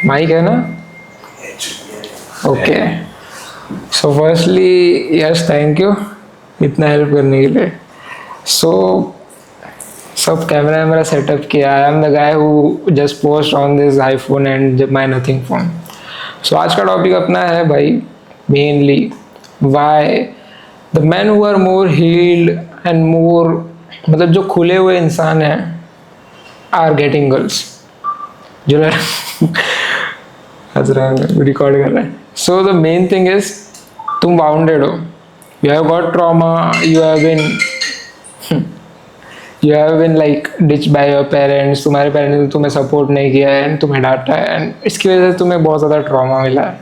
Mic है ना? Okay, so firstly yes thank you इतना हेल्प करने के लिए। सो सब कैमरा वैमरा सेटअप किया। I am the guy who just post on this iPhone and my Nothing phone. So आज का टॉपिक अपना है भाई, mainly why the men who are more healed and more, मतलब जो खुले हुए इंसान हैं, आर गेटिंग गर्ल्स। जो हंस रहा है, रिकॉर्ड कर रहा है। So the main thing is, तुम बाउंडेड हो, you have got trauma, you have been like ditch by your parents. तुम्हारे पेरेंट्स ने तुम्हें सपोर्ट नहीं किया है एंड तुम्हें डांटा है, एंड इसकी वजह से तुम्हें बहुत ज़्यादा ट्रॉमा मिला है।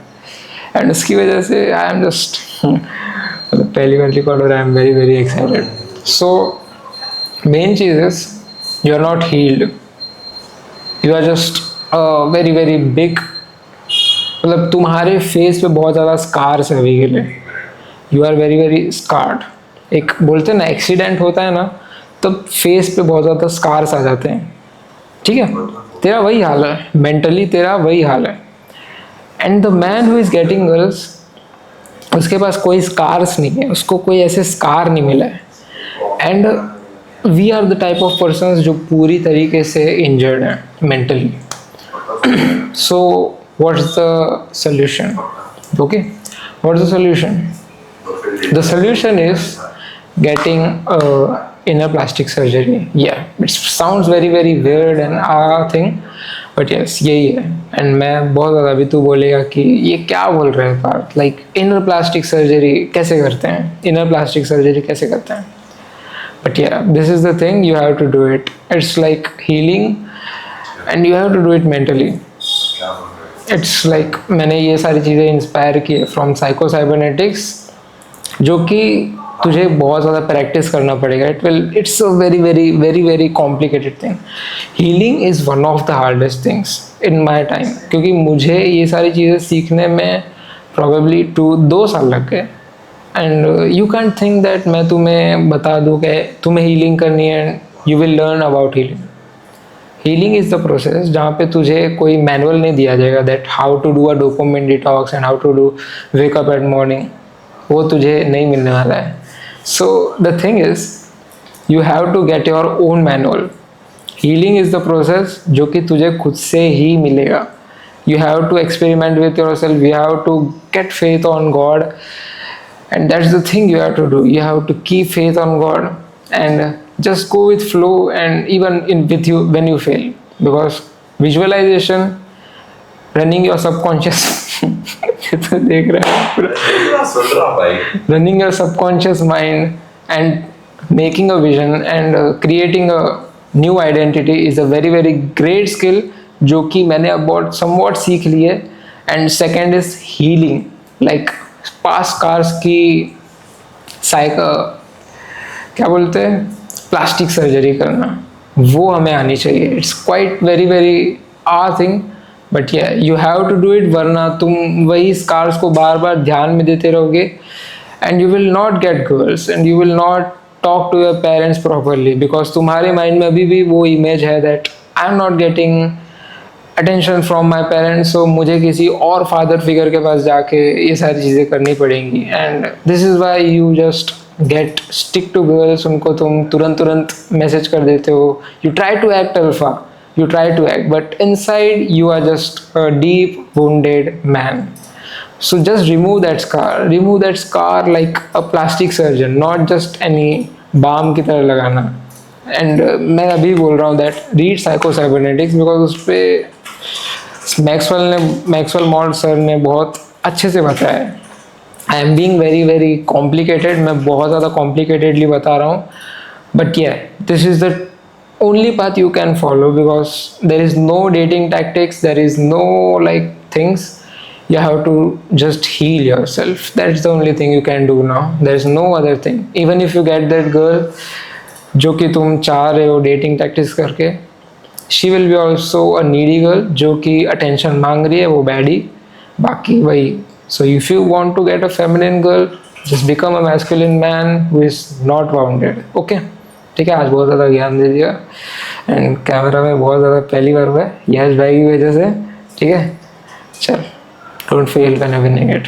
एंड उसकी वजह से आई एम जस्ट मतलब पहली बार रिकॉर्ड हो रहा है, I am very very excited. So main चीज is, you are not healed, you are just very very big, मतलब तुम्हारे फेस पे बहुत ज़्यादा स्कार्स है अभी के लिए। You are very very scarred. एक बोलते हैं ना, एक्सीडेंट होता है ना, तब फेस पे बहुत ज़्यादा स्कार्स आ जाते हैं। ठीक है, तेरा वही हाल है, मेंटली तेरा वही हाल है। And the men who is getting girls, उसके पास कोई स्कार्स नहीं है, उसको कोई ऐसे स्कार नहीं मिला है। And we are the type of person जो पूरी तरीके से इंजर्ड हैं मेंटली। So what's the solution? Okay, what's the solution? The solution is getting inner plastic surgery. Yeah, it sounds very very weird and thing, but yes, यही है। and मैं बहुत ज़्यादा, अभी तू बोलेगा कि ये क्या बोल रहे हैं Partha, like inner plastic surgery कैसे करते हैं, inner plastic surgery कैसे करते हैं? but yeah, this is the thing, you have to do it. It's like healing and you have to do it mentally. It's like मैंने ये सारी चीज़ें इंस्पायर की है फ्रॉम साइको साइबरनेटिक्स, जो कि तुझे बहुत ज़्यादा प्रैक्टिस करना पड़ेगा। It's a very very very very complicated thing. Healing is one of the hardest things in my time, क्योंकि मुझे ये सारी चीज़ें सीखने में प्रॉबेबली 2 साल लग गए। And you can't think that मैं तुम्हें बता दूँ कि तुम्हें हीलिंग करनी है, you will learn about healing. Healing is the process जहाँ पे तुझे कोई मैनुअल नहीं दिया जाएगा that how to do a dopamine detox and how to do wake up at morning, वो तुझे नहीं मिलने वाला है। So the thing is, you have to get your own manual. Healing is the process जो कि तुझे खुद से ही मिलेगा। You have to experiment with yourself, you have to get faith on God, and that's the thing you have to do. You have to keep faith on God and just go with flow, and even in with you when you fail, because visualization, running your subconscious तो देख रहा है, running your subconscious mind and making a vision and creating a new identity is a very very great skill, जो कि मैंने अब बहुत somewhat सीख ली है। and second is healing, like past cars की क्या बोलते हैं, प्लास्टिक सर्जरी करना, वो हमें आनी चाहिए। It's quite very very thing, but या you have to do it, वरना तुम वही स्कार्स को बार बार ध्यान में देते रहोगे and you will not get girls and you will not talk to your parents properly, because तुम्हारे माइंड में अभी भी वो इमेज है that I am not getting attention from my parents, so मुझे किसी और फादर फिगर के पास जाके ये सारी चीज़ें करनी पड़ेंगी। And this is why you just get stick to girls. उनको तुम तुरंत मैसेज कर देते हो, you try to act alpha, you try to act, but inside you are just a deep wounded man. So just remove that scar like a plastic surgeon, not just any balm की तरह लगाना. And मैं अभी बोल रहा हूँ that read Psycho Cybernetics, because उस पे मैक्सवेल मॉर्ड सर ने बहुत अच्छे से बताया है. I am being very very complicated, मैं बहुत ज़्यादा complicatedly बता रहा हूँ, but yeah, this is the only path you can follow, because there is no dating tactics, there is no like things. You have to just heal yourself. That's the only thing you can do now. There is no other thing. Even if you get that girl जो कि तुम चाह रहे हो dating tactics करके, she will be also a needy girl जो कि attention मांग रही है, वो baddie. बाकी वही. So if you want to get a feminine girl, just become a masculine man who is not wounded. Okay? ठीक है, आज बहुत ज़्यादा ज्ञान दे दिया एंड कैमरा में बहुत ज़्यादा पहली बार हुआ है यश भाई की वजह से. ठीक है, चल, don't fail when winning it.